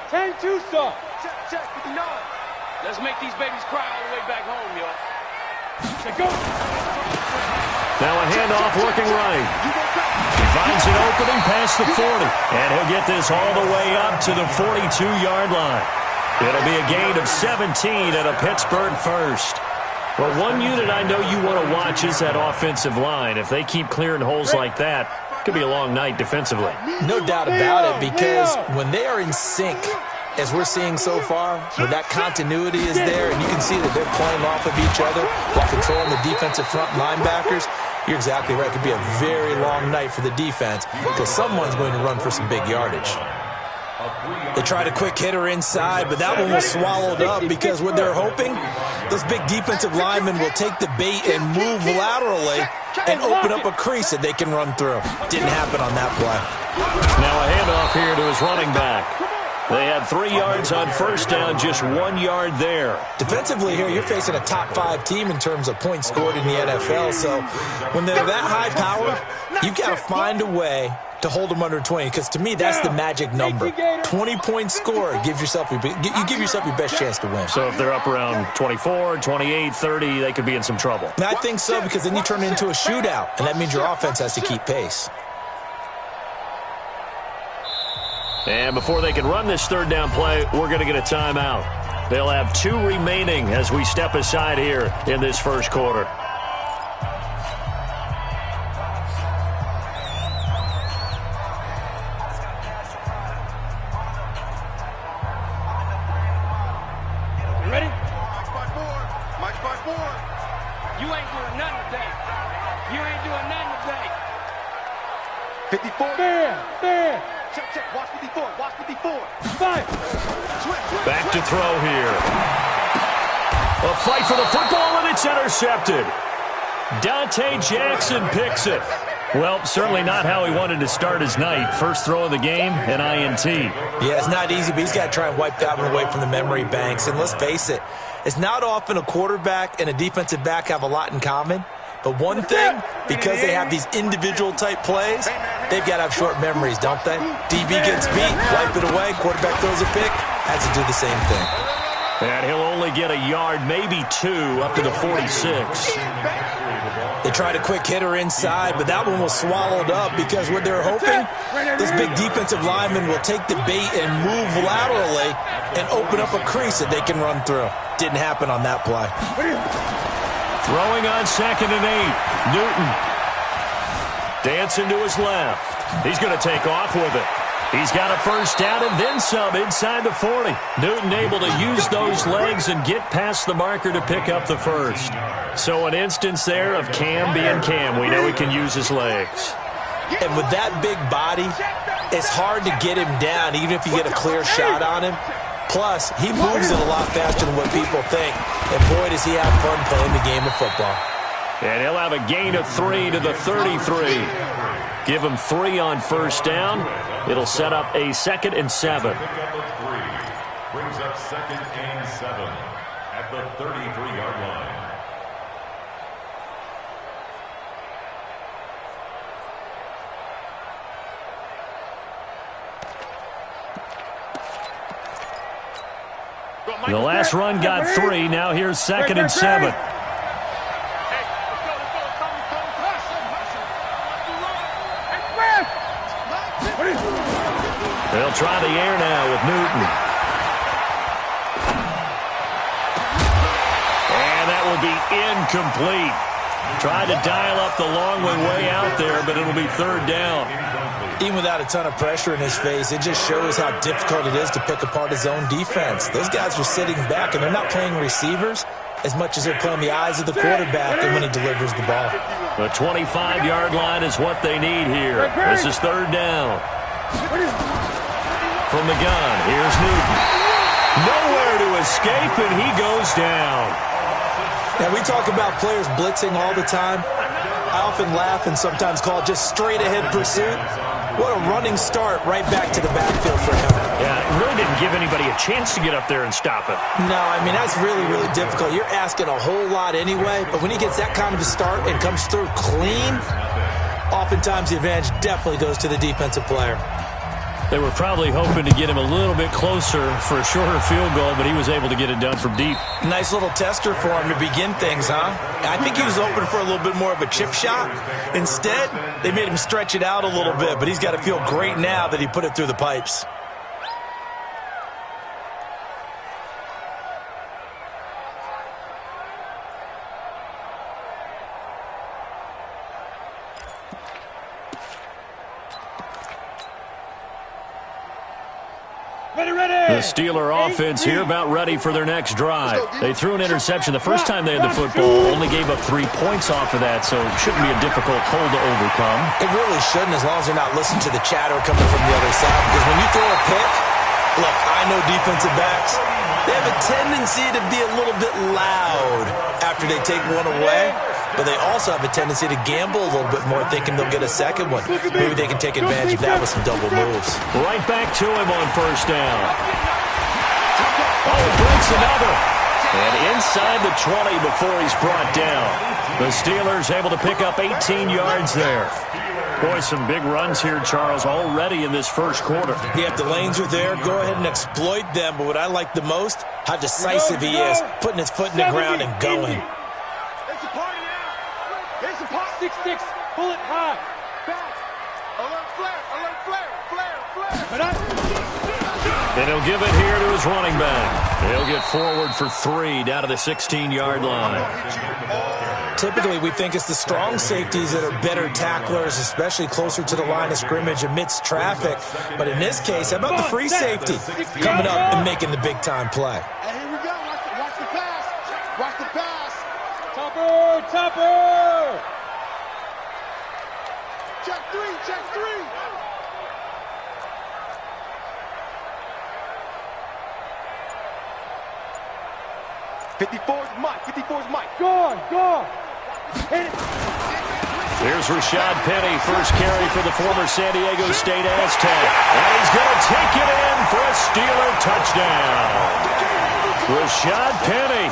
10-2, sir. Check, 59. Let's make these babies cry all the way back home, yo. Go. Now a handoff working right. He finds an opening past the 40, and he'll get this all the way up to the 42-yard line. It'll be a gain of 17 at a Pittsburgh first. Well, one unit I know you want to watch is that offensive line. If they keep clearing holes like that, it could be a long night defensively. No doubt about it, because when they are in sync, as we're seeing so far, when that continuity is there, and you can see that they're playing off of each other while controlling the defensive front linebackers, you're exactly right. It could be a very long night for the defense because someone's going to run for some big yardage. They tried a quick hitter inside, but that one was swallowed up because what they're hoping, those big defensive linemen will take the bait and move laterally and open up a crease that they can run through. Didn't happen on that play. Now a handoff here to his running back. They had 3 yards on first down, just 1 yard there. Defensively here, you're facing a top-5 team in terms of points scored in the NFL, so when they're that high powered, you've got to find a way to hold them under 20, because to me, that's the magic number. 20-point score, you give yourself your best chance to win. So if they're up around 24, 28, 30, they could be in some trouble. And I think so, because then you turn it into a shootout, and that means your offense has to keep pace. And before they can run this third down play, we're going to get a timeout. They'll have 2 remaining as we step aside here in this first quarter. You ready? Mike's by 4. You ain't doing nothing today. You ain't doing nothing today. 54. There. Check. Watch 54. Watch 54. 5. Back to throw here. A fight for the football, and it's intercepted. Dante Jackson picks it. Well, certainly not how he wanted to start his night. First throw of the game, an INT. Yeah, it's not easy, but he's got to try and wipe that one away from the memory banks. And let's face it, it's not often a quarterback and a defensive back have a lot in common. But one thing, because they have these individual type plays, they've got to have short memories, don't they? DB gets beat, wipe it away, quarterback throws a pick, has to do the same thing. And he'll only get a yard, maybe 2, up to the 46. They tried a quick hitter inside, but that one was swallowed up because what they're hoping, those big defensive linemen will take the bait and move laterally and open up a crease that they can run through. Didn't happen on that play. Throwing on 2nd and 8. Newton. Dancing to his left. He's going to take off with it. He's got a first down and then some inside the 40. Newton able to use those legs and get past the marker to pick up the first. So an instance there of Cam being Cam. We know he can use his legs. And with that big body, it's hard to get him down, even if you get a clear shot on him. Plus, he moves it a lot faster than what people think. And boy, does he have fun playing the game of football. And he'll have a gain of 3 to the 33. Give him 3 on first down. It'll set up a 2nd and 7. Brings up 2nd and 7 at the 33-yard line. The last run got 3. Now here's 2nd and 7. They'll try the air now with Newton. And that will be incomplete. Tried to dial up the long way out there, but it'll be 3rd down. Even without a ton of pressure in his face, it just shows how difficult it is to pick apart his own defense. Those guys are sitting back, and they're not playing receivers as much as they're playing the eyes of the quarterback and when he delivers the ball. The 25-yard line is what they need here. This is 3rd down. From the gun, here's Newton. Nowhere to escape, and he goes down. Now, we talk about players blitzing all the time. I often laugh and sometimes call it just straight-ahead pursuit. What a running start right back to the backfield for him. Yeah, it really didn't give anybody a chance to get up there and stop it. No, I mean, that's really, really difficult. You're asking a whole lot anyway, but when he gets that kind of a start and comes through clean, oftentimes the advantage definitely goes to the defensive player. They were probably hoping to get him a little bit closer for a shorter field goal, but he was able to get it done from deep. Nice little tester for him to begin things, huh? I think he was hoping for a little bit more of a chip shot. Instead, they made him stretch it out a little bit, but he's got to feel great now that he put it through the pipes. The Steeler offense here about ready for their next drive. They threw an interception the first time they had the football, only gave up 3 points off of that, so it shouldn't be a difficult hole to overcome. It really shouldn't, as long as they're not listening to the chatter coming from the other side, because when you throw a pick, look, I know defensive backs, they have a tendency to be a little bit loud after they take one away, but they also have a tendency to gamble a little bit more, thinking they'll get a second one. Maybe they can take advantage of that with some double moves. Right back to him on first down. Oh, breaks another. And inside the 20 before he's brought down. The Steelers able to pick up 18 yards there. Boy, some big runs here, Charles, already in this first quarter. Yeah, if the lanes are there, go ahead and exploit them. But what I like the most, how decisive he is, putting his foot in the ground and going. It's a party now. It's a party. 6-6, pull it high. Back. Alert flare, alert flare, flare, flare. And he'll give it here to his running back. He'll get forward for 3 down to the 16-yard line. Typically, we think it's the strong safeties that are better tacklers, especially closer to the line of scrimmage amidst traffic. But in this case, how about the free safety coming up and making the big-time play? And here we go. Watch the pass. Watch the pass. Topper, topper. Check 3, check 3. $54's Mike. Gone. Hit it. Here's Rashad Penny, first carry for the former San Diego State Aztec. And he's going to take it in for a Steeler touchdown. Rashad Penny,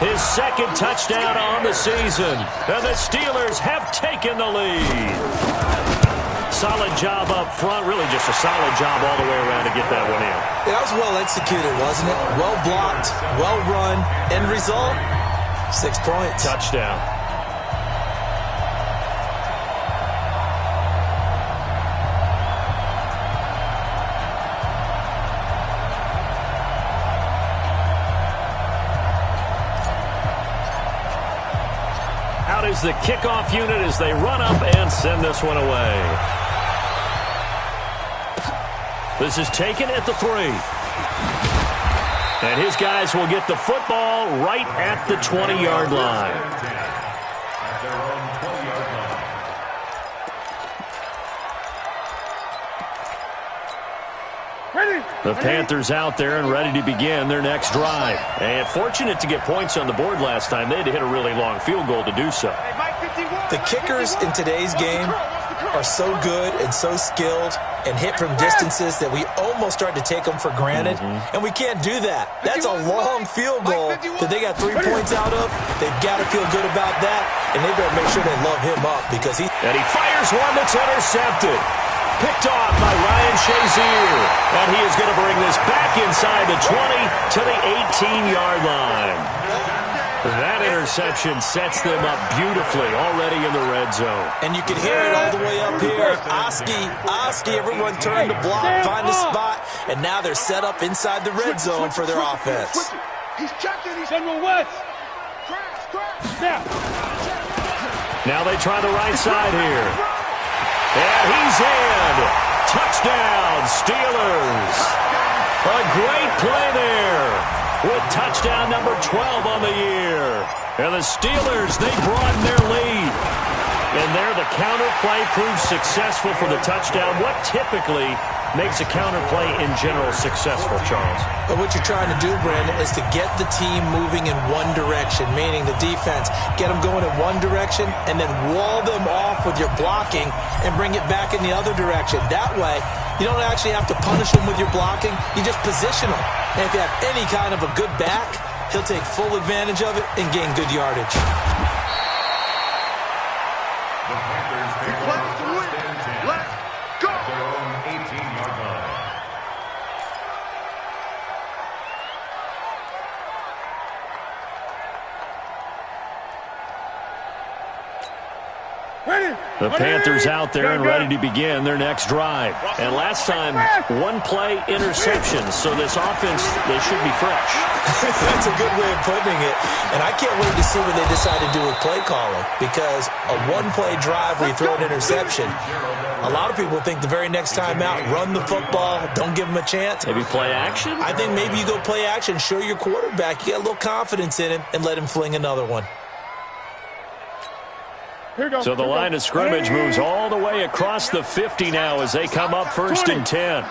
his second touchdown on the season. And the Steelers have taken the lead. Solid job up front, really just a solid job all the way around to get that one in. That was well executed, wasn't it? Well blocked, well run. End result, 6 points. Touchdown. Out is the kickoff unit as they run up and send this one away. This is taken at the 3. And his guys will get the football right at the 20-yard line. The Panthers out there and ready to begin their next drive. And fortunate to get points on the board last time. They had to hit a really long field goal to do so. The kickers in today's game are so good and so skilled and hit from distances that we almost start to take them for granted. And we can't do that. That's a long field goal that they got 3 points out of. They've got to feel good about that, and they better make sure they love him up because he... And he fires one that's intercepted. Picked off by Ryan Shazier. And he is going to bring this back inside the 20 to the 18-yard line. That interception sets them up beautifully already in the red zone. And you can hear it all the way up here. Oski, everyone turned to block, find a spot, and now they're set up inside the red zone for their offense. He's checking. He's General West. Crash. Now they try the right side here. And he's in. Touchdown, Steelers. A great play there with touchdown number 12 on the year. And the Steelers, they broaden their lead. And there the counter play proves successful for the touchdown. What typically makes a counter play in general successful, Charles? But what you're trying to do, Brandon, is to get the team moving in one direction, meaning the defense. Get them going in one direction and then wall them off with your blocking and bring it back in the other direction. That way, you don't actually have to punish them with your blocking. You just position them. And if you have any kind of a good back, he'll take full advantage of it and gain good yardage. Let's go. Their own 18-yard line. The Panthers out there and ready to begin their next drive. And last time, one-play interception. So this offense, they should be fresh. That's a good way of putting it. And I can't wait to see what they decide to do with play calling. Because a one-play drive where you throw an interception, a lot of people think the very next time out, run the football, don't give them a chance. Maybe play action? I think maybe you go play action, show your quarterback you got a little confidence in him, and let him fling another one. So the line of scrimmage moves all the way across the 50 now as they come up 1st and 10.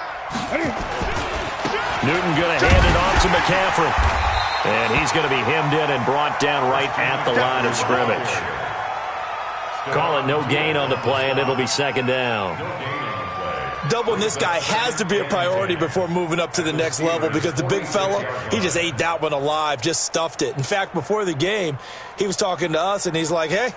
Newton going to hand it off to McCaffrey. And he's going to be hemmed in and brought down right at the line of scrimmage. Call it no gain on the play, and it'll be 2nd down. Doubling this guy has to be a priority before moving up to the next level because the big fella, he just ate that one alive, just stuffed it. In fact, before the game, he was talking to us, and he's like, hey,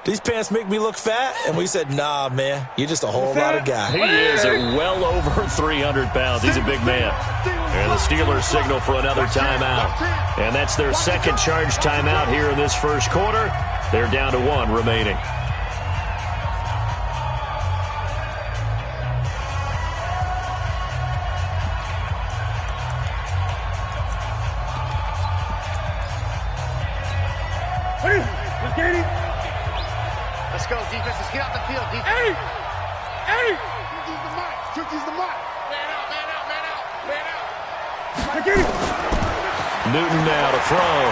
these pants make me look fat? And we said, nah, man, you're just a whole lot of guy. He is at well over 300 pounds. He's a big man. And the Steelers signal for another timeout. And that's their second charge timeout here in this first quarter. They're down to 1 remaining. Let's go, defense. Let's get out the field, defense. Eddie! Eddie! Turkey's the mark. Turkey's the mark. Man out, man out, man out, man out. Newton now to throw.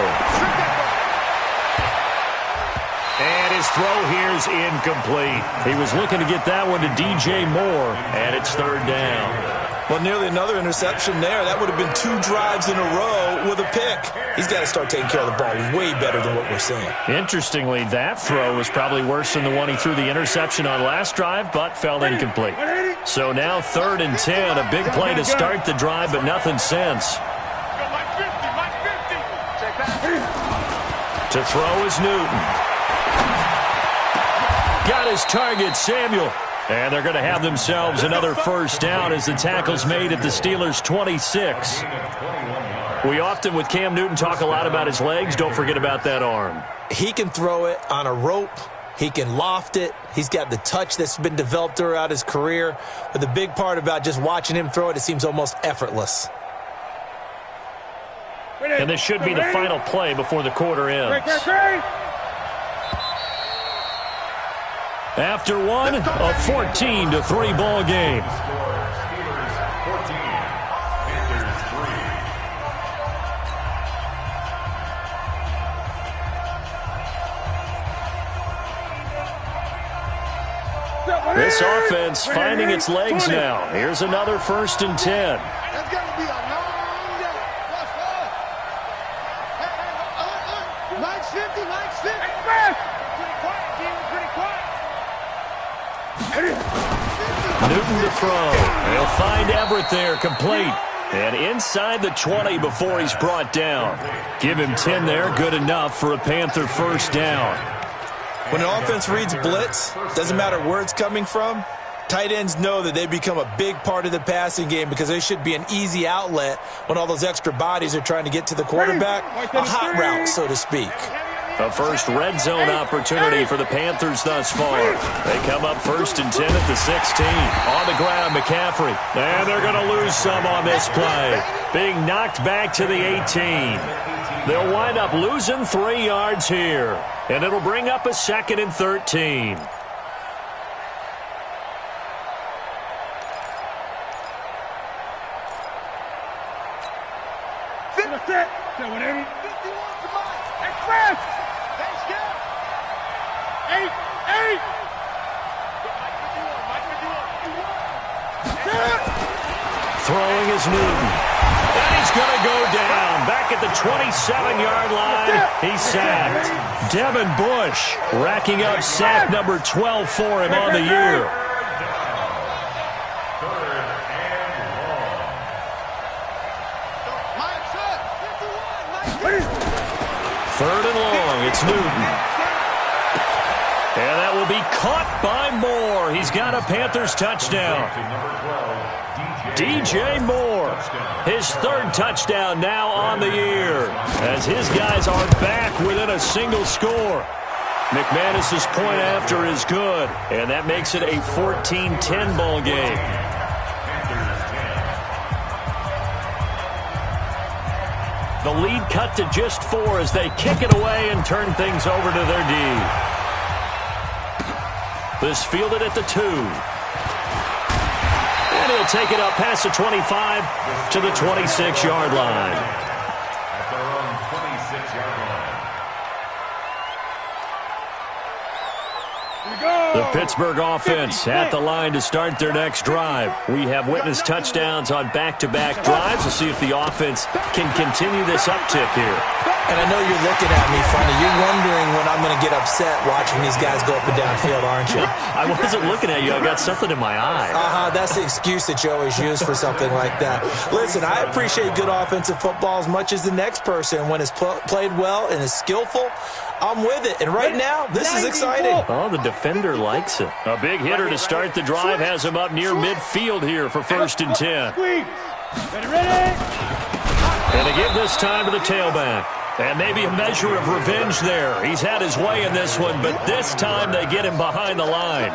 And his throw here's incomplete. He was looking to get that one to DJ Moore, and it's 3rd down. Well, nearly another interception there. That would have been 2 drives in a row with a pick. He's got to start taking care of the ball way better than what we're seeing. Interestingly, that throw was probably worse than the one he threw the interception on last drive, but fell incomplete. So now 3rd and 10, a big play to start the drive, but nothing since. To throw is Newton. Got his target, Samuel. And they're going to have themselves another 1st down as the tackle's made at the Steelers' 26. We often, with Cam Newton, talk a lot about his legs. Don't forget about that arm. He can throw it on a rope. He can loft it. He's got the touch that's been developed throughout his career. But the big part about just watching him throw it, it seems almost effortless. And this should be the final play before the quarter ends. After one, a 14-3 ball game. This offense finding its legs now. Here's another 1st and 10. That's going to be a long day. What's up? Hey, Mike's 50, Mike's 50. Pretty quiet, team. Pretty quiet. Newton to throw. He'll find Everett there, complete. And inside the 20 before he's brought down. Give him 10 there, good enough for a Panther 1st down. When an offense reads blitz, doesn't matter where it's coming from, tight ends know that they become a big part of the passing game because they should be an easy outlet when all those extra bodies are trying to get to the quarterback. A hot route, so to speak. A first red zone opportunity for the Panthers thus far. They come up 1st and 10 at the 16. On the ground, McCaffrey. And they're going to lose some on this play. Being knocked back to the 18. They'll wind up losing 3 yards here. And it'll bring up a 2nd and 13. Throwing is Newton. And he's going to go down. Back at the 27-yard line. He's sacked. Devin Bush racking up sack number 12 for him on the year. Third and long. It's Newton. And that will be caught by Moore. He's got a Panthers touchdown. DJ Moore, his 3rd touchdown now on the year, as his guys are back within a single score. McManus's point after is good, and that makes it a 14-10 ball game. The lead cut to just 4 as they kick it away and turn things over to their D. This fielded at the 2. And he'll take it up past the 25 to the 26-yard line. At their own 26-yard line. The Pittsburgh offense at the line to start their next drive. We have witnessed touchdowns on back-to-back drives. We'll see if the offense can continue this uptick here. And I know you're looking at me funny. You're wondering when I'm going to get upset watching these guys go up and down field, aren't you? I wasn't looking at you. I got something in my eye. That's the excuse that you always use for something like that. Listen, I appreciate good offensive football as much as the next person. When it's played well and is skillful, I'm with it. And right now, this is exciting. Oh, the defender likes it. A big hitter to start the drive has him up near midfield here for 1st and 10. Ready? And they give this time to the tailback. And maybe a measure of revenge there. He's had his way in this one, but this time they get him behind the line.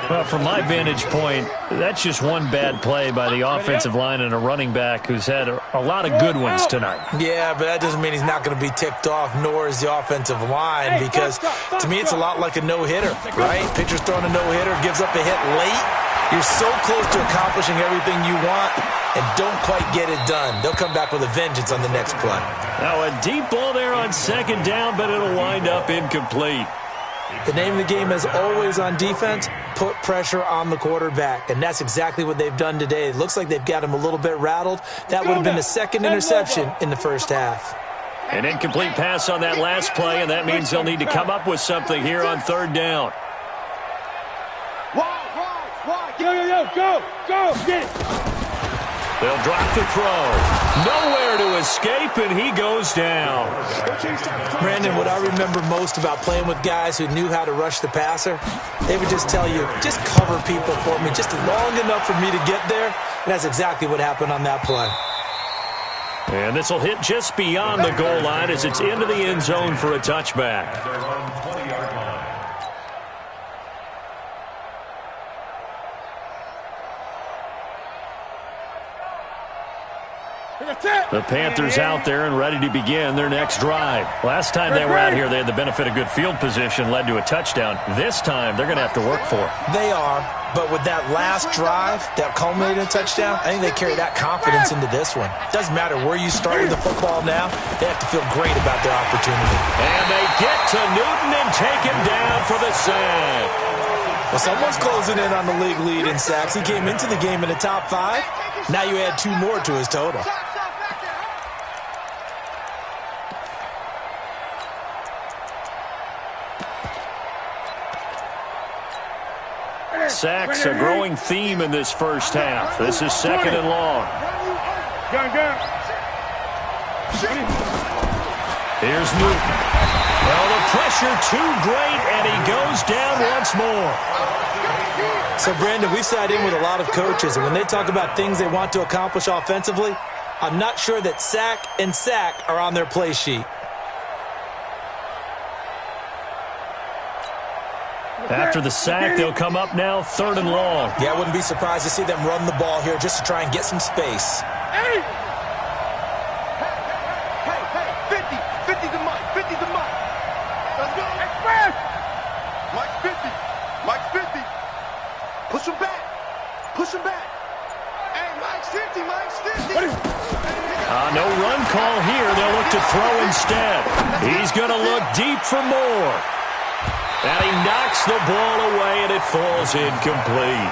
Well, from my vantage point, that's just one bad play by the offensive line and a running back who's had a lot of good ones tonight. Yeah, but that doesn't mean he's not going to be ticked off, nor is the offensive line, because to me it's a lot like a no-hitter, right? Pitcher's throwing a no-hitter, gives up a hit late. You're so close to accomplishing everything you want and don't quite get it done. They'll come back with a vengeance on the next play. Now a deep ball there on 2nd down, but it'll wind up incomplete. The name of the game is always on defense, put pressure on the quarterback. And that's exactly what they've done today. It looks like they've got him a little bit rattled. That would have been the 2nd interception in the first half. An incomplete pass on that last play, and that means they'll need to come up with something here on 3rd down. Go, get it. They'll drop the throw. Nowhere to escape, and he goes down. Brandon, what I remember most about playing with guys who knew how to rush the passer, they would just tell you, just cover people for me, just long enough for me to get there. And that's exactly what happened on that play. And this will hit just beyond the goal line as it's into the end zone for a touchback. At their own 20-yard line. The Panthers out there and ready to begin their next drive. Last time they were out here, they had the benefit of good field position, led to a touchdown. This time, they're going to have to work for it. They are, but with that last drive that culminated in a touchdown, I think they carry that confidence into this one. Doesn't matter where you start with the football now, they have to feel great about their opportunity. And they get to Newton and take him down for the sack. Well, someone's closing in on the league lead in sacks. He came into the game in the top 5. Now you add 2 more to his total. Sacks, a growing theme in this first half. This is 2nd and long. Here's Newton. Well, the pressure too great, and he goes down once more. So, Brandon, we've sat in with a lot of coaches, and when they talk about things they want to accomplish offensively, I'm not sure that sack and sack are on their play sheet. After the sack, they'll come up now 3rd and long. Yeah, I wouldn't be surprised to see them run the ball here just to try and get some space. Hey, 50 to Mike, 50 to Mike. Let's go. Express. Mike's 50. Push him back. Hey, Mike's 50. No run call here. They'll look to throw instead. He's going to look deep for more. And he knocks the ball away, and it falls incomplete.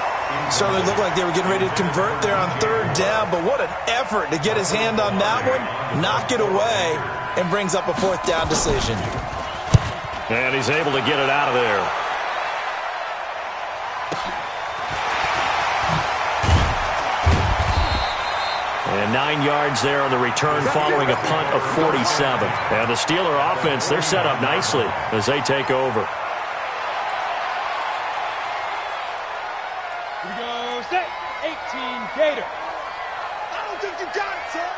Certainly looked like they were getting ready to convert there on 3rd down, but what an effort to get his hand on that one, knock it away, and brings up a 4th down decision. And he's able to get it out of there. And 9 yards there on the return following a punt of 47. And the Steeler offense, they're set up nicely as they take over. Here we go, set, 18, Gator. I don't think you got it, sir.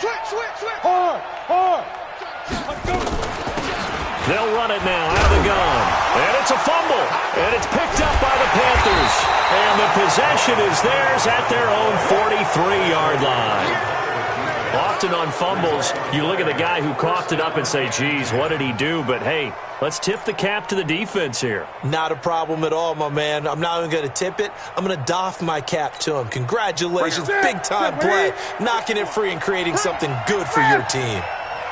Switch. Hard, hard. Let's go. They'll run it now out of the gun. And it's a fumble. And it's picked up by the Panthers. And the possession is theirs at their own 43-yard line. Often on fumbles, you look at the guy who coughed it up and say, geez, what did he do? But, hey, let's tip the cap to the defense here. Not a problem at all, my man. I'm not even going to tip it. I'm going to doff my cap to him. Congratulations, big-time play. Knocking it free and creating something good for your team.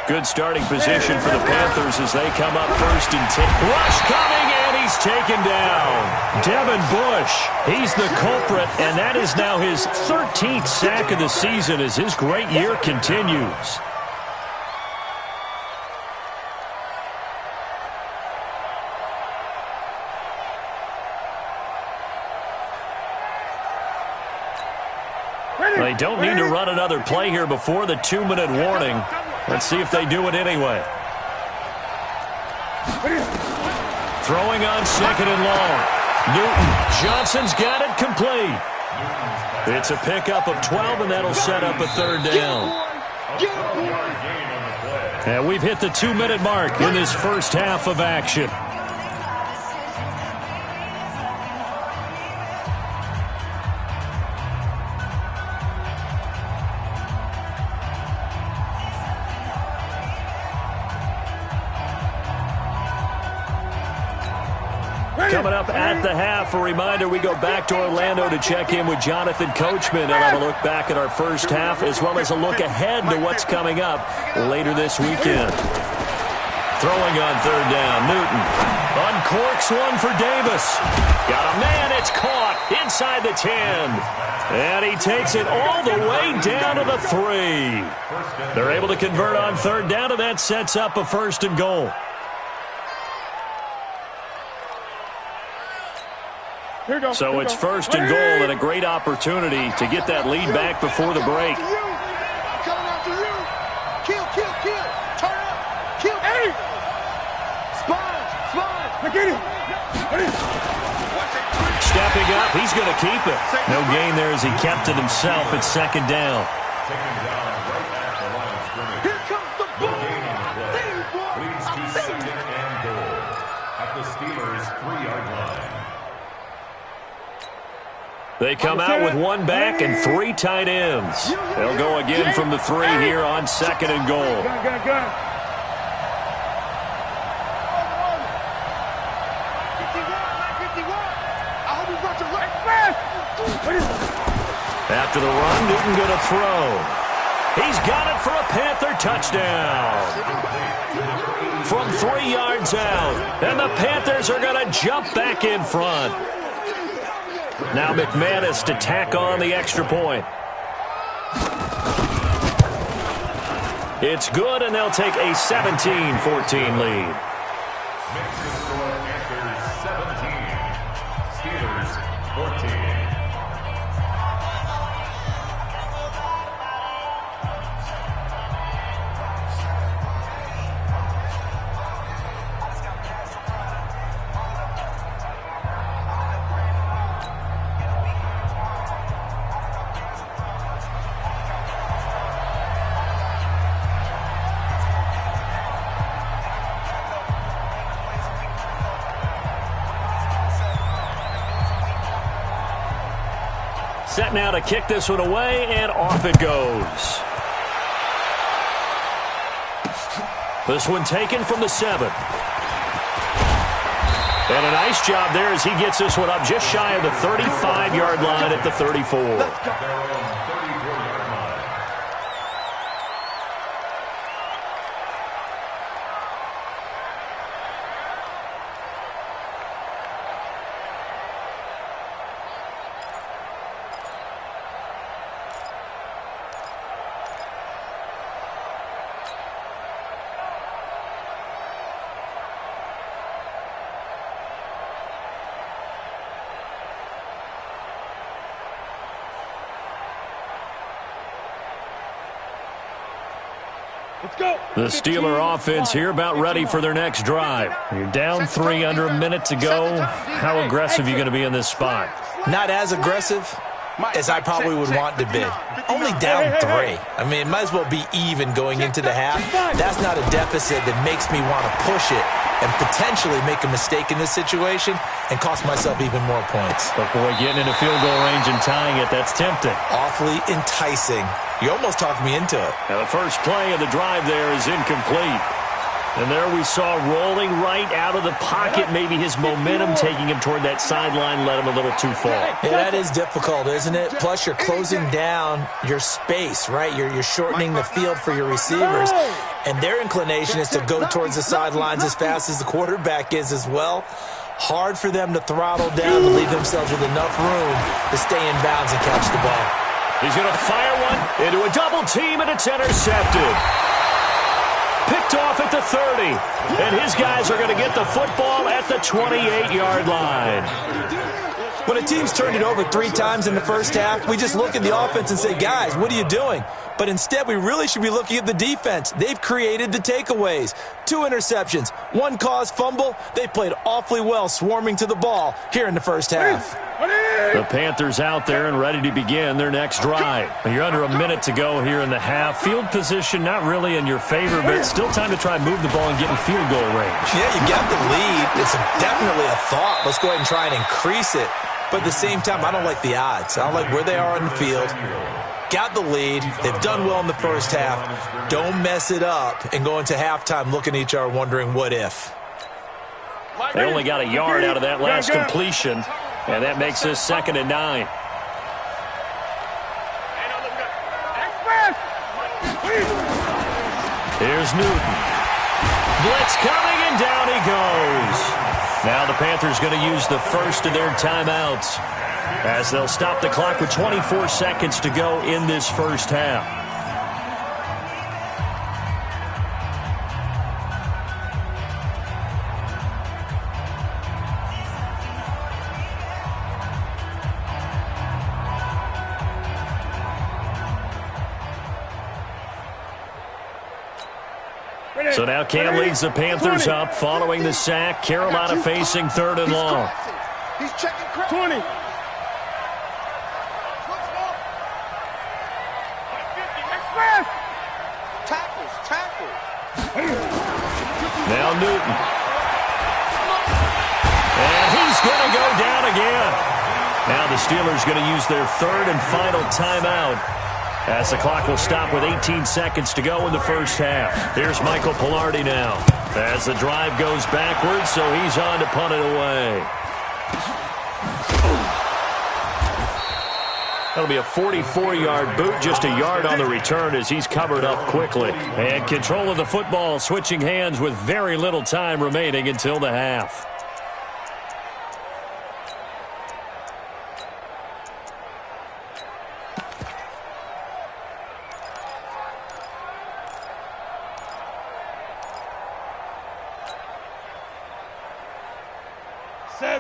Good starting position for the Panthers as they come up first and 10. Rush coming, and he's taken down. Devin Bush, he's the culprit, and that is now his 13th sack of the season as his great year continues. They don't need to run another play here before the 2-minute warning. Let's see if they do it anyway. Throwing on second and long. Newton. Johnson's got it complete. It's a pickup of 12, and that'll set up a third down. And we've hit the 2-minute mark in this first half of action. Coming up at the half, a reminder, we go back to Orlando to check in with Jonathan Coachman and have a look back at our first half as well as a look ahead to what's coming up later this weekend. Throwing on third down, Newton uncorks one for Davis. Got a man, it's caught inside the 10. And he takes it all the way down to the 3. They're able to convert on third down, and that sets up a first and goal. So it's first and goal and a great opportunity to get that lead back before the break. Stepping up, he's going to keep it. No gain there as he kept it himself at second down. Here comes the ball. Leads to second and goal at the Steelers' 3-yard line. They come out with one back and 3 tight ends. They'll go again from the 3 here on second and goal. After the run, Newton going to throw. He's got it for a Panther touchdown. From 3 yards out. And the Panthers are going to jump back in front. Now McManus to tack on the extra point. It's good, and they'll take a 17-14 lead. Panthers 17, Steelers 14. Set now to kick this one away, and off it goes. This one taken from the 7. And a nice job there as he gets this one up just shy of the 35-yard line at the 34. The Steeler offense here about ready for their next drive. You're down 3 under a minute to go. How aggressive are you going to be in this spot? Not as aggressive, as I probably would want to be. Only down 3. I mean, it might as well be even going into the half. That's not a deficit that makes me want to push it and potentially make a mistake in this situation and cost myself even more points. But boy, getting into field goal range and tying it, that's tempting. Awfully enticing. You almost talked me into it. Now the first play of the drive there is incomplete. And there we saw rolling right out of the pocket. Maybe his momentum taking him toward that sideline led him a little too far. Yeah, that is difficult, isn't it? Plus, you're closing down your space, right? You're shortening the field for your receivers. And their inclination is to go towards the sidelines as fast as the quarterback is as well. Hard for them to throttle down to leave themselves with enough room to stay in bounds and catch the ball. He's going to fire one into a double team, and it's intercepted. Picked off at the 30, and his guys are going to get the football at the 28-yard line. When a team's turned it over 3 times in the first half, we just look at the offense and say, guys, what are you doing? But instead, we really should be looking at the defense. They've created the takeaways. 2 interceptions, 1 caused fumble. They played awfully well swarming to the ball here in the first half. The Panthers out there and ready to begin their next drive. You're under a minute to go here in the half. Field position not really in your favor, but it's still time to try and move the ball and get in field goal range. Yeah, you got the lead. It's definitely a thought. Let's go ahead and try and increase it. But at the same time, I don't like the odds. I don't like where they are on the field. Got the lead. They've done well in the first half. Don't mess it up and go into halftime looking at each other wondering what if. They only got a yard out of that last completion, and that makes this 2nd and 9. Here's Newton. Blitz coming, and down he goes. Now the Panthers going to use the first of their timeouts as they'll stop the clock with 24 seconds to go in this first half. So now Cam leads the Panthers up following the sack. Carolina facing 3rd and long. He's checking 20. Tackles. Now Newton. And he's going to go down again. Now the Steelers going to use their 3rd and final timeout as the clock will stop with 18 seconds to go in the first half. Here's Michael Pilardi now as the drive goes backwards, so he's on to punt it away. That'll be a 44-yard boot, just a yard on the return as he's covered up quickly. And control of the football switching hands with very little time remaining until the half.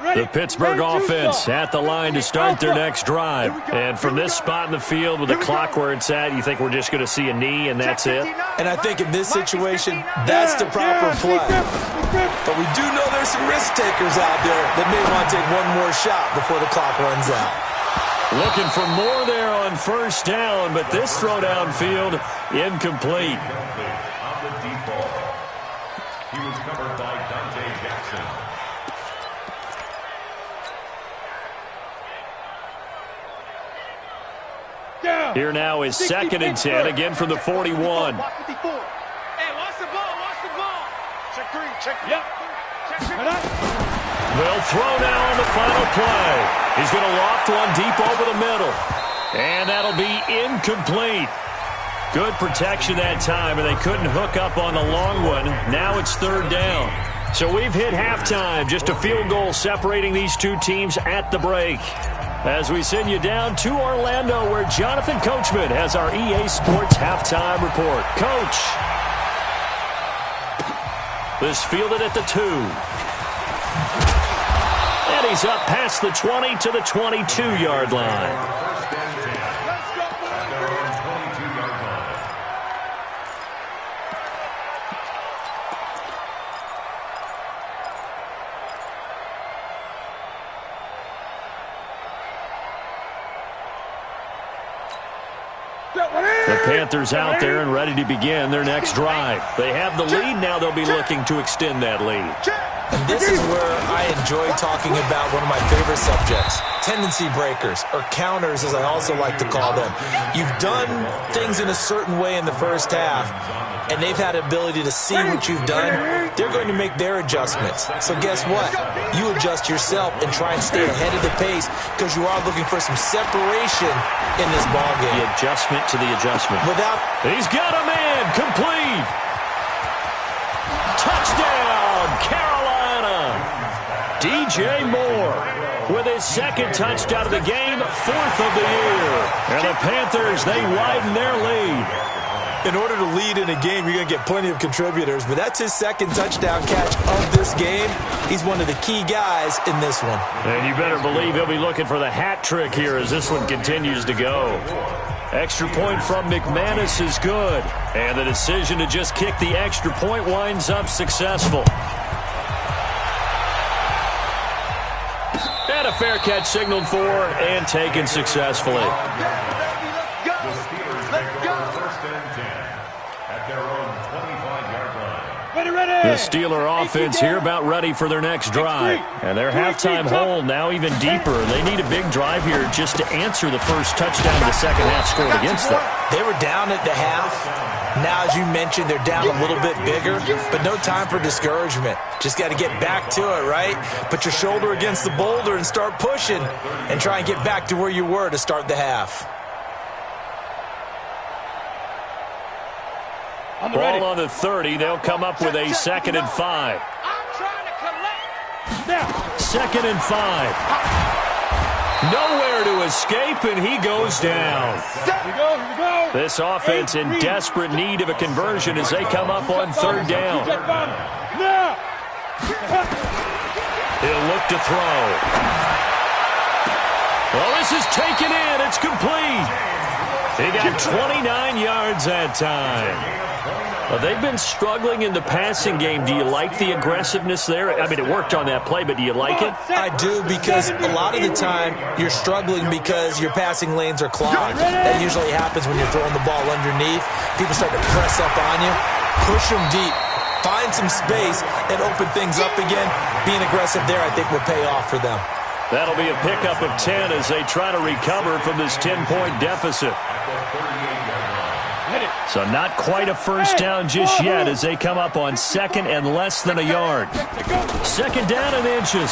The Pittsburgh offense at the line to start their next drive. And from this spot in the field with the clock where it's at, you think we're just going to see a knee and that's it? And I think in this situation, that's the proper play. But we do know there's some risk takers out there that may want to take one more shot before the clock runs out. Looking for more there on first down, but this throw downfield incomplete. On the deep ball. He was covered by Dante Jackson. Here now is 2nd and 10, again from the 41. Hey, watch the ball. Check 3. Yep. They'll throw now on the final play. He's going to loft one deep over the middle. And that'll be incomplete. Good protection that time, and they couldn't hook up on the long one. Now it's 3rd down. So we've hit halftime. Just a field goal separating these two teams at the break. As we send you down to Orlando, where Jonathan Coachman has our EA Sports halftime report. Coach. This fielded at the 2. And he's up past the 20 to the 22-yard line. The Panthers out there and ready to begin their next drive. They have the lead. Now they'll be looking to extend that lead. And this is where I enjoy talking about one of my favorite subjects, tendency breakers, or counters as I also like to call them. You've done things in a certain way in the first half, and they've had the ability to see what you've done. They're going to make their adjustments. So guess what? You adjust yourself and try and stay ahead of the pace because you are looking for some separation in this ballgame. The adjustment to the adjustment. He's got a man. Complete. Touchdown, Carolina. DJ Moore with his second touchdown of the game, 4th of the year. And the Panthers, they widen their lead. In order to lead in a game, you're going to get plenty of contributors, but that's his second touchdown catch of this game. He's one of the key guys in this one. And you better believe he'll be looking for the hat trick here as this one continues to go. Extra point from McManus is good. And the decision to just kick the extra point winds up successful. And a fair catch signaled for and taken successfully. The Steeler offense here about ready for their next drive. And their halftime hole now even deeper. They need a big drive here just to answer the first touchdown of the second half scored against them. They were down at the half. Now, as you mentioned, they're down a little bit bigger, but no time for discouragement. Just got to get back to it, right? Put your shoulder against the boulder and start pushing and try and get back to where you were to start the half. Ball on the 30. They'll come up with a 2nd and 5. 2nd and 5. Nowhere to escape, and he goes down. This offense in desperate need of a conversion as they come up on 3rd down. He'll look to throw. Well, this is taken in. It's complete. He got 29 yards that time. Well, they've been struggling in the passing game. Do you like the aggressiveness there? I mean, it worked on that play, but do you like it? I do, because a lot of the time you're struggling because your passing lanes are clogged. That usually happens when you're throwing the ball underneath. People start to press up on you. Push them deep. Find some space and open things up again. Being aggressive there, I think, will pay off for them. That'll be a pickup of 10 as they try to recover from this 10-point deficit. So not quite a first down just yet as they come up on 2nd and less than a yard. 2nd down and inches.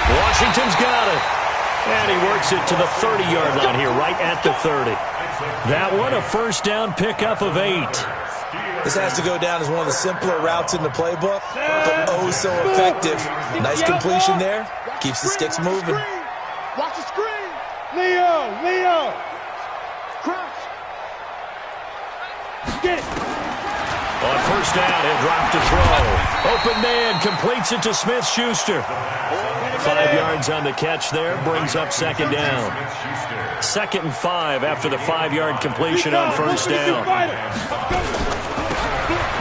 Washington's got it. And he works it to the 30-yard line here, right at the 30. That one, a first down pickup of 8. This has to go down as one of the simpler routes in the playbook, but oh so effective. Nice completion there. Keeps the sticks moving. Watch the screen. Leo. Crouch. Get it. On first down, he'll drop to throw. Open man completes it to Smith-Schuster. 5 yards on the catch there, brings up 2nd down. 2nd and 5 after the 5-yard completion on first down.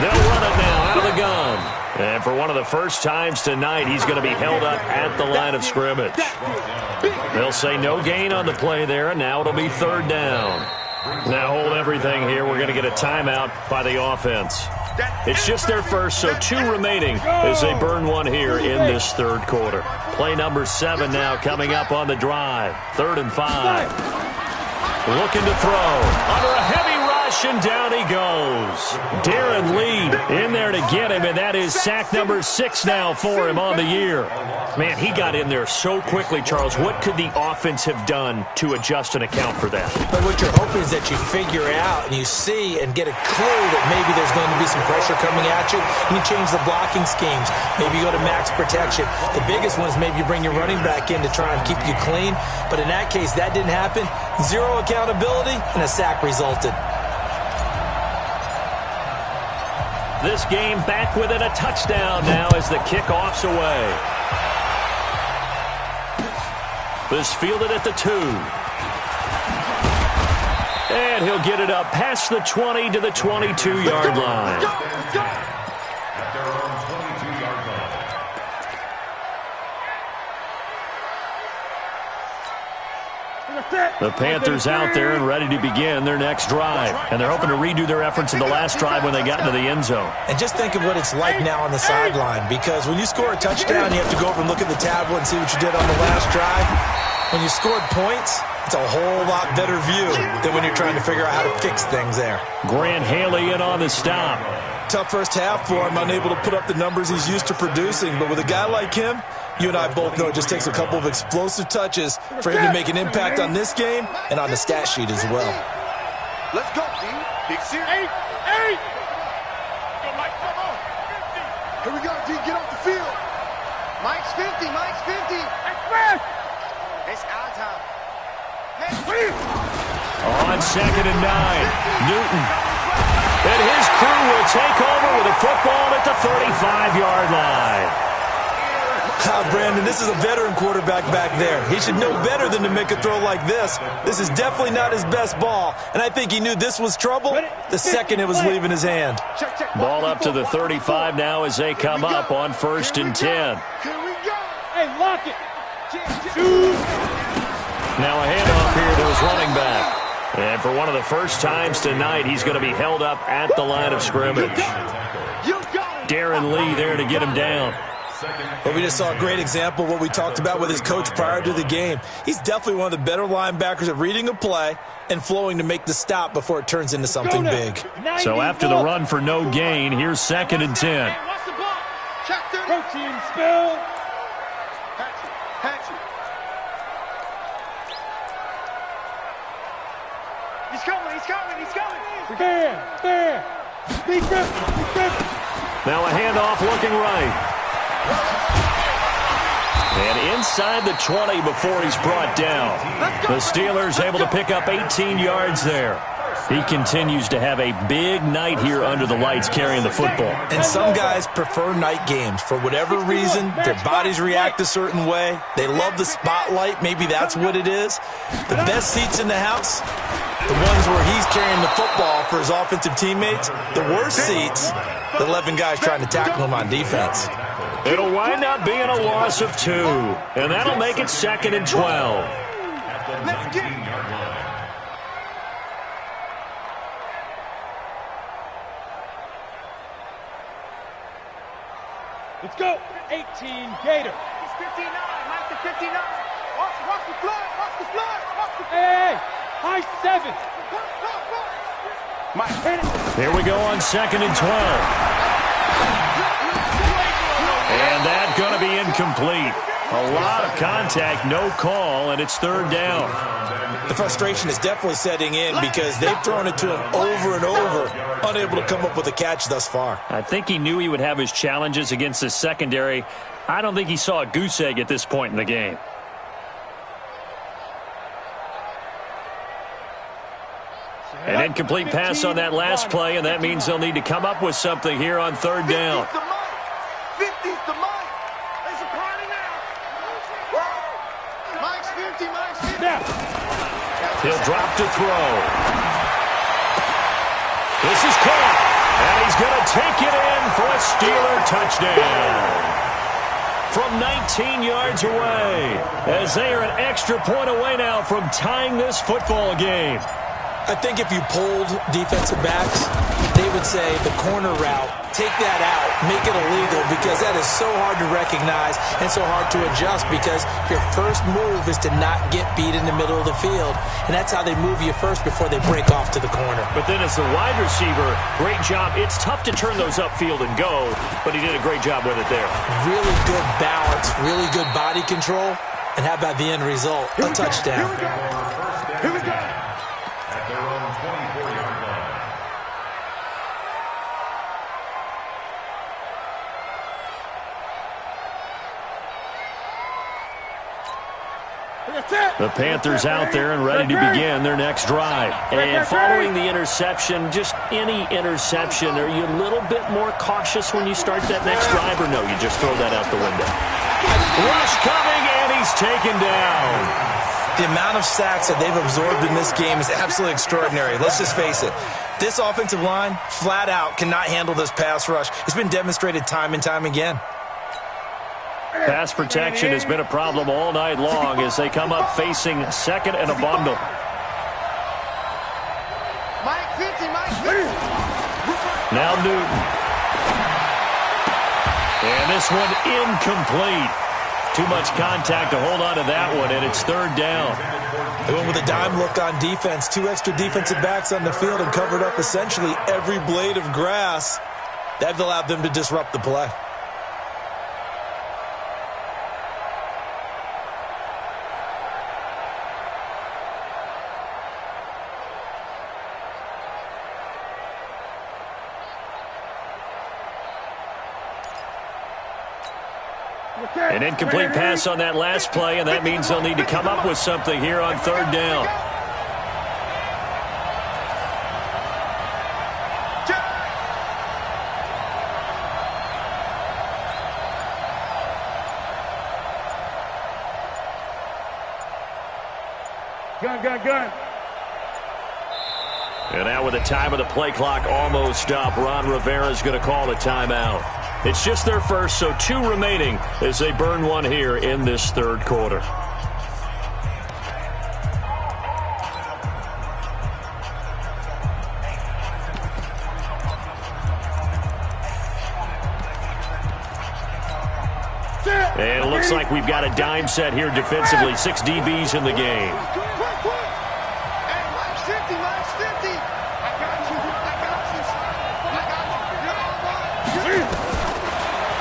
They'll run it now out of the gun. And for one of the first times tonight, he's going to be held up at the line of scrimmage. They'll say no gain on the play there, and now it'll be 3rd down. Now hold everything here. We're going to get a timeout by the offense. It's just their first, so 2 remaining as they burn one here in this 3rd quarter. Play number 7 now coming up on the drive. 3rd and 5. Looking to throw. Under a heavy rush, and down he goes. Darren Lee in there to get him, and that is sack number 6 now for him on the year. Man, he got in there so quickly, Charles. What could the offense have done to adjust and account for that? But what you're hoping is that you figure out and you see and get a clue that maybe there's going to be some pressure coming at you, and you change the blocking schemes. Maybe you go to max protection. The biggest one is maybe you bring your running back in to try and keep you clean. But in that case, that didn't happen. 0 accountability, and a sack resulted. This game back within a touchdown now as the kickoff's away. This fielded at the 2. And he'll get it up past the 20 to the 22-yard line. At their own 22-yard line. The Panthers out there and ready to begin their next drive. And they're hoping to redo their efforts in the last drive when they got into the end zone. And just think of what it's like now on the sideline, because when you score a touchdown, you have to go over and look at the tablet and see what you did on the last drive. When you scored points, it's a whole lot better view than when you're trying to figure out how to fix things there. Grant Haley in on the stop. Tough first half for him, unable to put up the numbers he's used to producing. But with a guy like him, you and I both know it just takes a couple of explosive touches for him to make an impact on this game and on the stat sheet as well. Let's go, D. Big series. 8. Mike, come on. Here we go, D. Get off the field. Mike's 50. Mike's 50. Express. It's our time. On 2nd and 9, Newton. And his crew will take over with a football at the 35-yard line. Brandon, this is a veteran quarterback back there. He should know better than to make a throw like this. This is definitely not his best ball, and I think he knew this was trouble the second it was leaving his hand. Ball up to the 35 now as they come up on 1st and 10. Here we go. Hey, lock it. Now a handoff here to his running back. And for one of the first times tonight, he's going to be held up at the line of scrimmage. Darren Lee there to get him down. Well, we just saw a great example of what we talked about with his coach prior to the game. He's definitely one of the better linebackers at reading a play and flowing to make the stop before it turns into something big. So after the run for no gain, here's 2nd and 10. Protein spill. He's coming. There. Be grip. Now a handoff looking right. And inside the 20 before he's brought down. The Steelers able to pick up 18 yards there. He continues to have a big night here under the lights carrying the football. And some guys prefer night games. For whatever reason, their bodies react a certain way. They love the spotlight. Maybe that's what it is. The best seats in the house, the ones where he's carrying the football for his offensive teammates. The worst seats, the 11 guys trying to tackle him on defense. It'll wind up being a loss of 2. And that'll make it 2nd and 12. Let's get it. Let's go. 18 Gator. It's 59. Mike to 59. Watch the flood. Hey. High 7. Mike. Here we go on 2nd and 12. And that's going to be incomplete. A lot of contact, no call, and it's 3rd down. The frustration is definitely setting in because they've thrown it to him over and over, unable to come up with a catch thus far. I think he knew he would have his challenges against his secondary. I don't think he saw a goose egg at this point in the game. An incomplete pass on that last play, and that means they'll need to come up with something here on 3rd down. 50's the Mike. There's a party now. Mike's 50. He'll drop to throw. This is caught, and he's going to take it in for a Steeler touchdown. From 19 yards away, as they are an extra point away now from tying this football game. I think if you polled defensive backs, they would say the corner route, take that out, make it illegal, because that is so hard to recognize and so hard to adjust, because your first move is to not get beat in the middle of the field, and that's how they move you first before they break off to the corner. But then as the wide receiver, great job. It's tough to turn those upfield and go, but he did a great job with it there. Really good balance, really good body control, and how about the end result? A touchdown. Here we go. At their own 24-yard line. The Panthers out there and ready to begin their next drive. And following the interception, just any interception, are you a little bit more cautious when you start that next drive, or no, you just throw that out the window? Rush coming, and he's taken down. The amount of sacks that they've absorbed in this game is absolutely extraordinary. Let's just face it. This offensive line, flat out, cannot handle this pass rush. It's been demonstrated time and time again. Pass protection has been a problem all night long as they come up facing second and a bundle. Now Newton. And this one incomplete. Too much contact to hold on to that one, and it's third down. They went with a dime look on defense. 2 extra defensive backs on the field and covered up essentially every blade of grass. That allowed them to disrupt the play. An incomplete pass on that last play, and that means they'll need to come up with something here on third down. Gun. And now with the time of the play clock almost up, Ron Rivera's going to call a timeout. It's just their first, so 2 remaining as they burn one here in this third quarter. And it looks like we've got a dime set here defensively. 6 DBs in the game.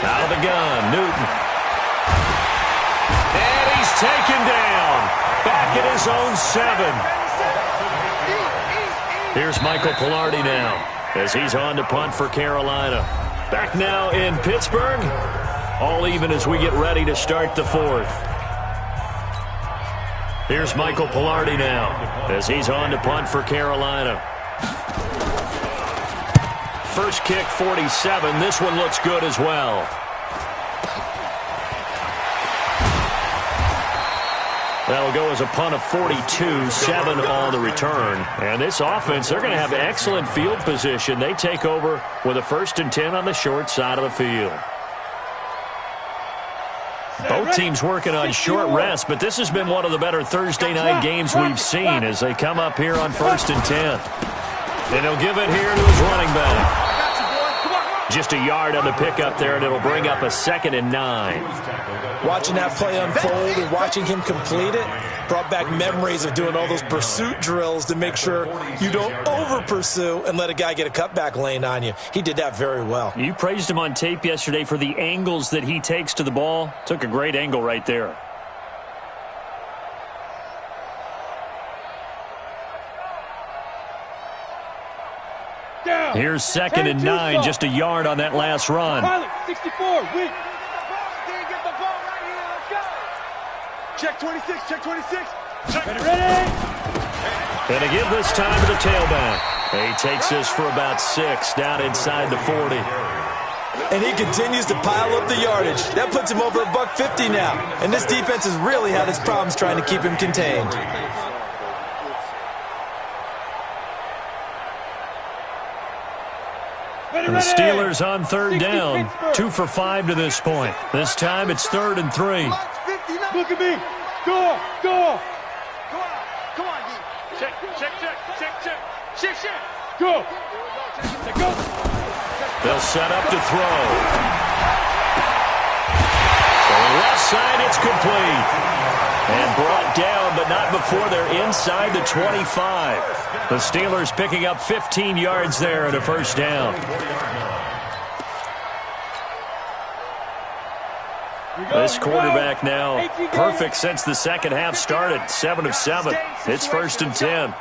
Out of the gun, Newton. And he's taken down. Back at his own 7. Here's Michael Pilardi now as he's on to punt for Carolina. Back now in Pittsburgh. All even as we get ready to start the fourth. Here's Michael Pilardi now as he's on to punt for Carolina. First kick, 47. This one looks good as well. That'll go as a punt of 42, 7 on the return. And this offense, they're going to have excellent field position. They take over with a 1st and 10 on the short side of the field. Both teams working on short rest, but this has been one of the better Thursday night games we've seen as they come up here on 1st and 10. And he'll give it here to his running back. Just a yard on the pickup there, and it'll bring up a 2nd and 9. Watching that play unfold and watching him complete it brought back memories of doing all those pursuit drills to make sure you don't over-pursue and let a guy get a cutback lane on you. He did that very well. You praised him on tape yesterday for the angles that he takes to the ball. Took a great angle right there. Here's 2nd and 9, just a yard on that last run. 64, weak. Check 26, check 26. Ready. And to give this time to the tailback. He takes this for about 6 down inside the 40. And he continues to pile up the yardage. That puts him over $150 now. And this defense has really had its problems trying to keep him contained. And the Steelers on third down. 2 for 5 to this point. This time it's 3rd and 3. Look at me. Go. Come on, D. Check. Go. They'll set up to throw. So left side, it's complete. And brought down, but not before they're inside the 25. The Steelers picking up 15 yards there at a 1st down. This quarterback now perfect since the second half started. 7 of 7. It's 1st and 10.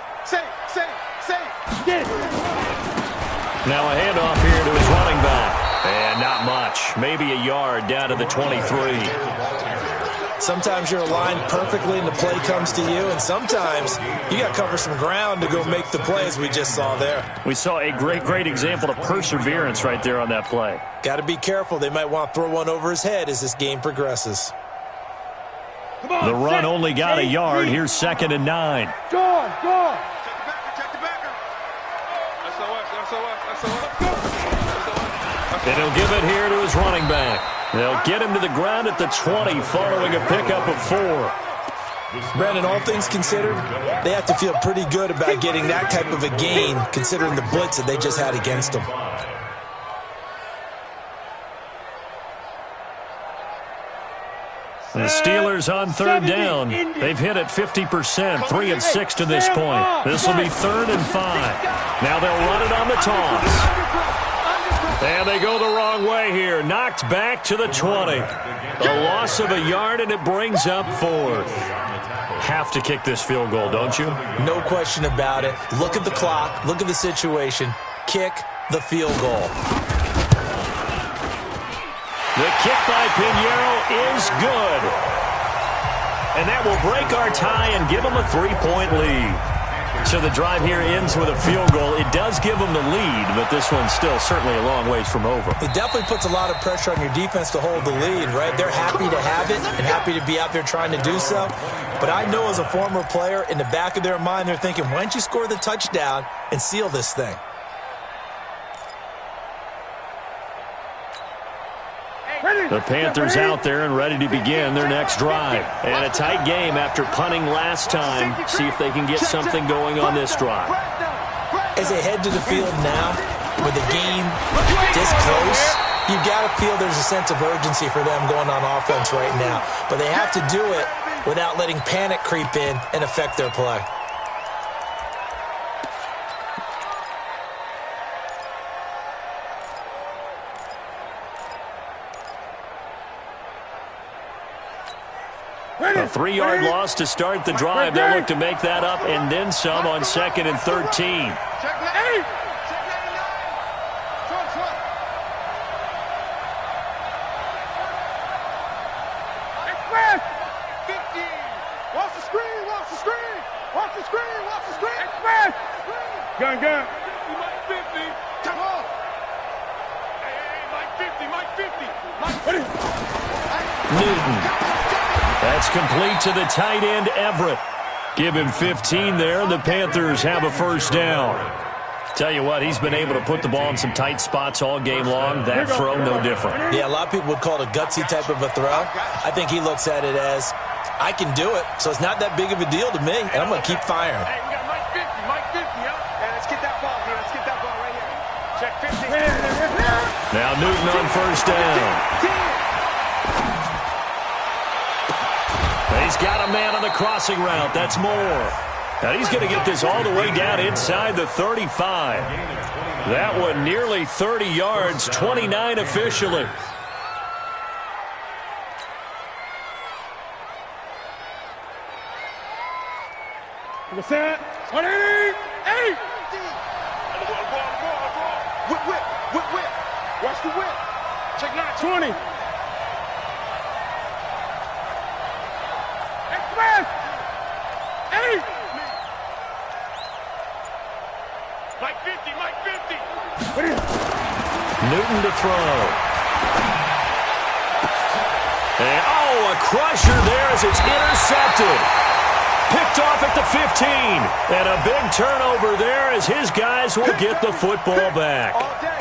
Now a handoff here to his running back. And not much. Maybe a yard down to the 23. Sometimes you're aligned perfectly and the play comes to you, and sometimes you got to cover some ground to go make the plays we just saw there. We saw a great example of perseverance right there on that play. Got to be careful. They might want to throw one over his head as this game progresses. The run only got a yard. Here's 2nd and 9. Go. Check the backer. And he'll give it here to his running back. They'll get him to the ground at the 20 following a pickup of 4. Brandon, all things considered, they have to feel pretty good about getting that type of a gain considering the blitz that they just had against them. The Steelers on third down. They've hit it 50%, 3 of 6 to this point. This will be 3rd and 5. Now they'll run it on the toss. And they go the wrong way here. Knocked back to the 20. A loss of a yard, and it brings up 4th. Have to kick this field goal, don't you? No question about it. Look at the clock. Look at the situation. Kick the field goal. The kick by Pinheiro is good. And that will break our tie and give them a 3-point lead. So the drive here ends with a field goal. It does give them the lead, but this one's still certainly a long ways from over. It definitely puts a lot of pressure on your defense to hold the lead, right? They're happy to have it and happy to be out there trying to do so. But I know as a former player, in the back of their mind, they're thinking, why don't you score the touchdown and seal this thing? The Panthers out there and ready to begin their next drive. And a tight game after punting last time. See if they can get something going on this drive. As they head to the field now, with the game this close, you've got to feel there's a sense of urgency for them going on offense right now. But they have to do it without letting panic creep in and affect their play. A 3-yard loss to start the drive. They'll look to make that up and then some on 2nd and 13. Gun. Mike 50. Come on. Hey, Mike 50. Newton. That's complete to the tight end, Everett. Give him 15 there, and the Panthers have a first down. Tell you what, he's been able to put the ball in some tight spots all game long. That throw, no different. Yeah, a lot of people would call it a gutsy type of a throw. I think he looks at it as, I can do it, so it's not that big of a deal to me, and I'm going to keep firing. Hey, we got Mike 50, huh? Hey, let's get that ball here. Let's get that ball right here. Check 50. Now Newton on first down. He's got a man on the crossing route. That's Moore. Now he's going to get this all the way down inside the 35. That one nearly 30 yards, 29 officially. What's that? 180! Whip. Watch the whip. Check 9. 20. Mike 50. Newton to throw. And, a crusher there as it's intercepted. Picked off at the 15. And a big turnover there as his guys will get the football back. All day.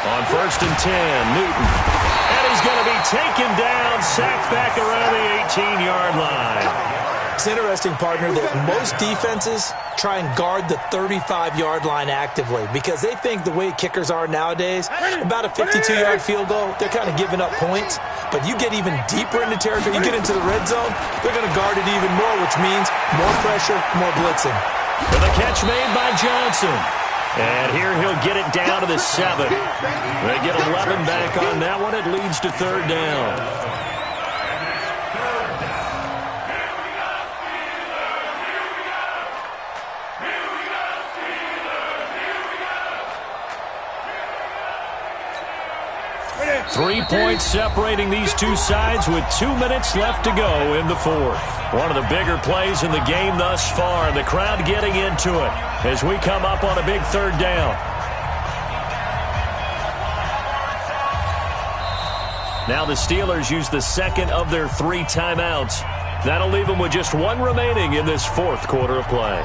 On 1st and 10, Newton. And he's going to be taken down, sacked back around the 18-yard line. It's interesting, partner, that most defenses try and guard the 35-yard line actively because they think the way kickers are nowadays, about a 52-yard field goal, they're kind of giving up points. But you get even deeper into territory, you get into the red zone, they're going to guard it even more, which means more pressure, more blitzing. With a catch made by Johnson. And here he'll get it down to the 7. They get 11 back on that one. It leads to 3rd down. 3 points separating these two sides with 2 minutes left to go in the fourth. One of the bigger plays in the game thus far, and the crowd getting into it as we come up on a big third down. Now the Steelers use the second of their 3 timeouts. That'll leave them with just 1 remaining in this fourth quarter of play.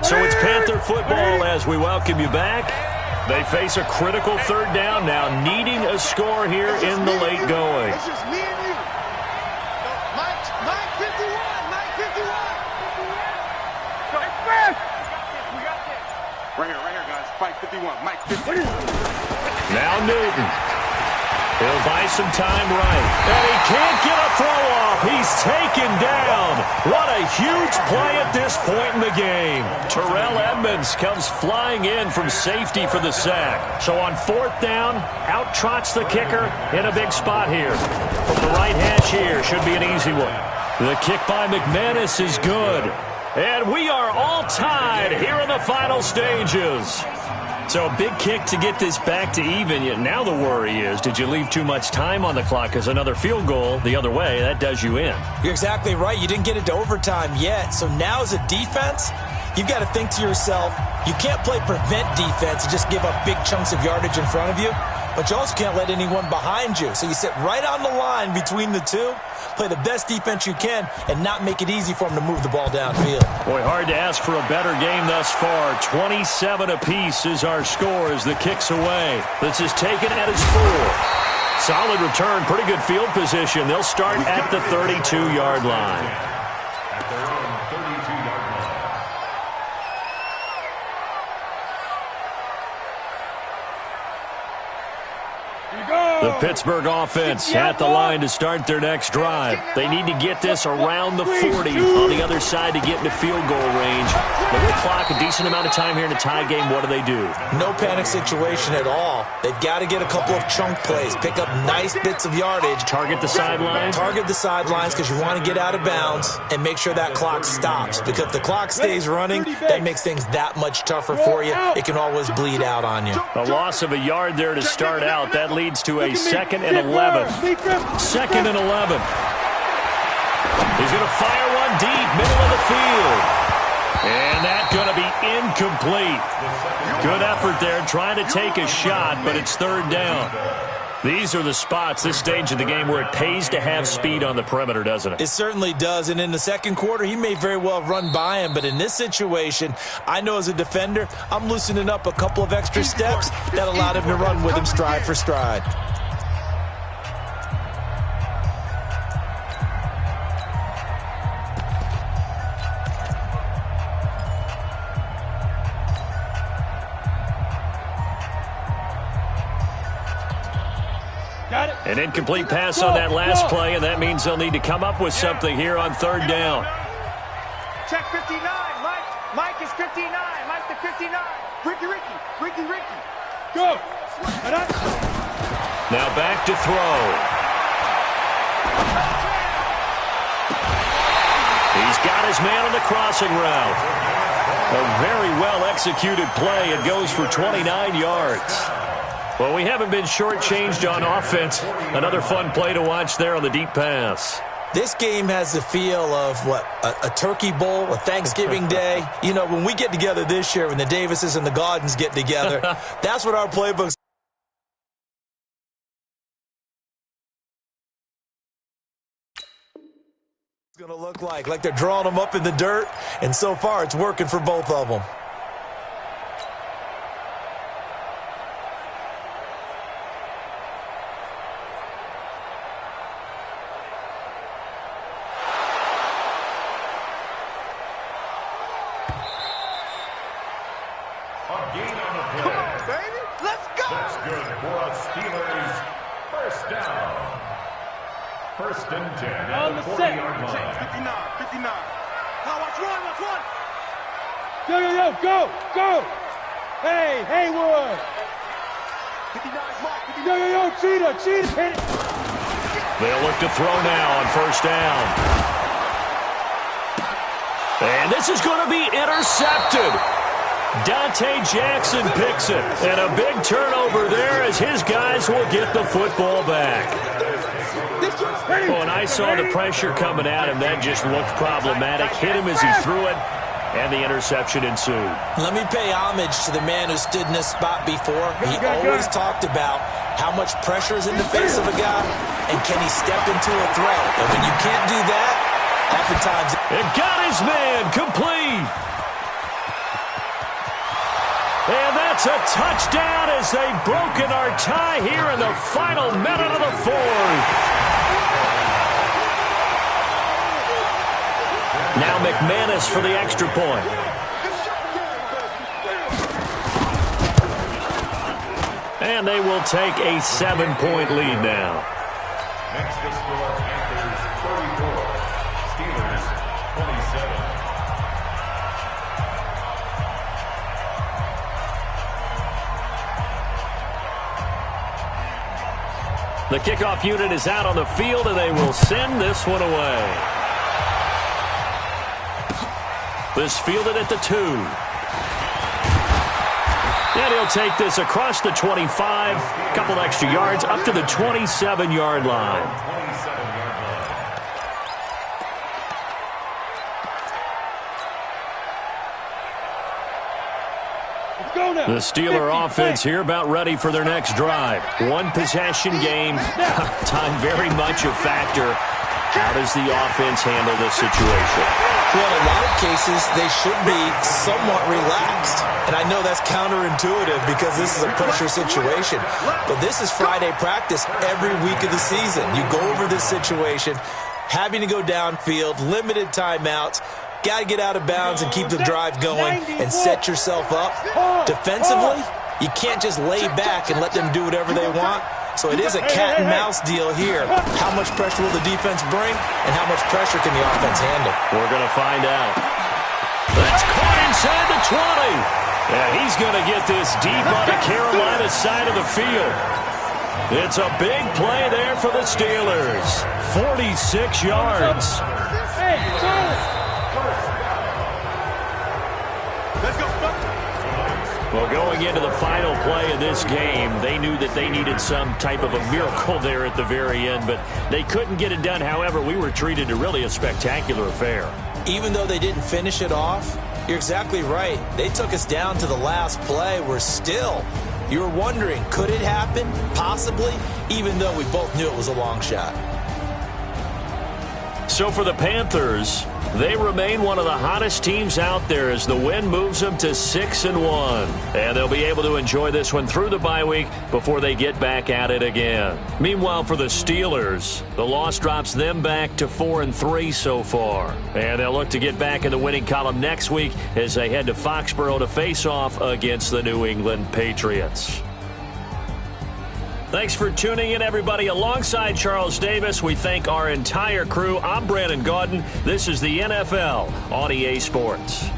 So it's Panther football as we welcome you back. They face a critical third down now, needing a score here in the late going. It's just me and you. Mike 51. Mike 51. Right here, guys. Mike 51. Mike 51. Now Newton. He'll buy some time right. And he can't get a throw off. He's taken down. What a huge play at this point in the game. Terrell Edmonds comes flying in from safety for the sack. So on fourth down, out trots the kicker in a big spot here. From the right hash here, should be an easy one. The kick by McManus is good. And we are all tied here in the final stages. So a big kick to get this back to even. Yet now the worry is, did you leave too much time on the clock? Because another field goal the other way, that does you in. You're exactly right. You didn't get it to overtime yet. So now as a defense, you've got to think to yourself, you can't play prevent defense and just give up big chunks of yardage in front of you. But you also can't let anyone behind you. So you sit right on the line between the two, play the best defense you can, and not make it easy for them to move the ball downfield. Boy, hard to ask for a better game thus far. 27 apiece is our score as the kick's away. This is taken at its 4. Solid return, pretty good field position. They'll start at the 32-yard line. The Pittsburgh offense at the line to start their next drive. They need to get this around the 40 on the other side to get into field goal range. But with clock, a decent amount of time here in a tie game, what do? No panic situation at all. They've got to get a couple of chunk plays, pick up nice bits of yardage. Target the sidelines? Target the sidelines because you want to get out of bounds and make sure that clock stops. Because if the clock stays running, that makes things that much tougher for you. It can always bleed out on you. A loss of a yard there to start out. That leads to a 2nd and 11. 2nd and 11. He's going to fire one deep, middle of the field. And that's going to be incomplete. Good effort there, trying to take a shot, but it's third down. These are the spots, this stage of the game, where it pays to have speed on the perimeter, doesn't it? It certainly does, and in the second quarter, he may very well run by him, but in this situation, I know as a defender, I'm loosening up a couple of extra steps that allowed him to run with him stride for stride. An incomplete pass on that last play, and that means they'll need to come up with something here on third down. Check 59. Mike is 59. Mike the 59. Ricky. Go. Now back to throw. He's got his man on the crossing route. A very well-executed play. It goes for 29 yards. Well, we haven't been shortchanged on offense. Another fun play to watch there on the deep pass. This game has the feel of, a turkey bowl, a Thanksgiving day. You know, when we get together this year, when the Davises and the Gaudens get together, that's what our playbook's going to look like. Like they're drawing them up in the dirt, and so far it's working for both of them. First and 10 On at the the set. 40-yard line. 59. Now watch one. Yo, go! Hey, Haywood! 59 mark. Yo, cheetah, hit it! They'll look to throw now on first down. And this is going to be intercepted. Dante Jackson picks it. And a big turnover there as his guys will get the football back. Oh, and I saw the pressure coming at him. That just looked problematic. Hit him as he threw it, and the interception ensued. Let me pay homage to the man who stood in this spot before. He always talked about how much pressure is in the face of a guy, and can he step into a throw. And when you can't do that, oftentimes... It got his man complete. And that's a touchdown as they've broken our tie here in the final minute of the fourth. Now McManus for the extra point. And they will take a 7-point lead now. Next to score, Panthers 34, Steelers 27. The kickoff unit is out on the field, and they will send this one away. This fielded at the 2. And he'll take this across the 25, a couple extra yards, up to the 27-yard line. The Steeler offense here about ready for their next drive. One possession game. Time very much a factor. How does the offense handle this situation? Well, in a lot of cases, they should be somewhat relaxed. And I know that's counterintuitive because this is a pressure situation. But this is Friday practice every week of the season. You go over this situation, having to go downfield, limited timeouts. Got to get out of bounds and keep the drive going and set yourself up. Defensively, you can't just lay back and let them do whatever they want. So it is a cat-and-mouse deal here. How much pressure will the defense bring, and how much pressure can the offense handle? We're going to find out. That's caught inside the 20. And he's going to get this deep on the Carolina side of the field. It's a big play there for the Steelers. 46 yards. Hey, Charlie! Well, going into the final play of this game, they knew that they needed some type of a miracle there at the very end, but they couldn't get it done. However, we were treated to really a spectacular affair. Even though they didn't finish it off, you're exactly right. They took us down to the last play. We're still, you were wondering, could it happen? Possibly, even though we both knew it was a long shot. So for the Panthers, they remain one of the hottest teams out there as the win moves them to 6-1. And they'll be able to enjoy this one through the bye week before they get back at it again. Meanwhile, for the Steelers, the loss drops them back to 4-3 so far. And they'll look to get back in the winning column next week as they head to Foxborough to face off against the New England Patriots. Thanks for tuning in, everybody. Alongside Charles Davis, we thank our entire crew. I'm Brandon Gaudin. This is the NFL on EA Sports.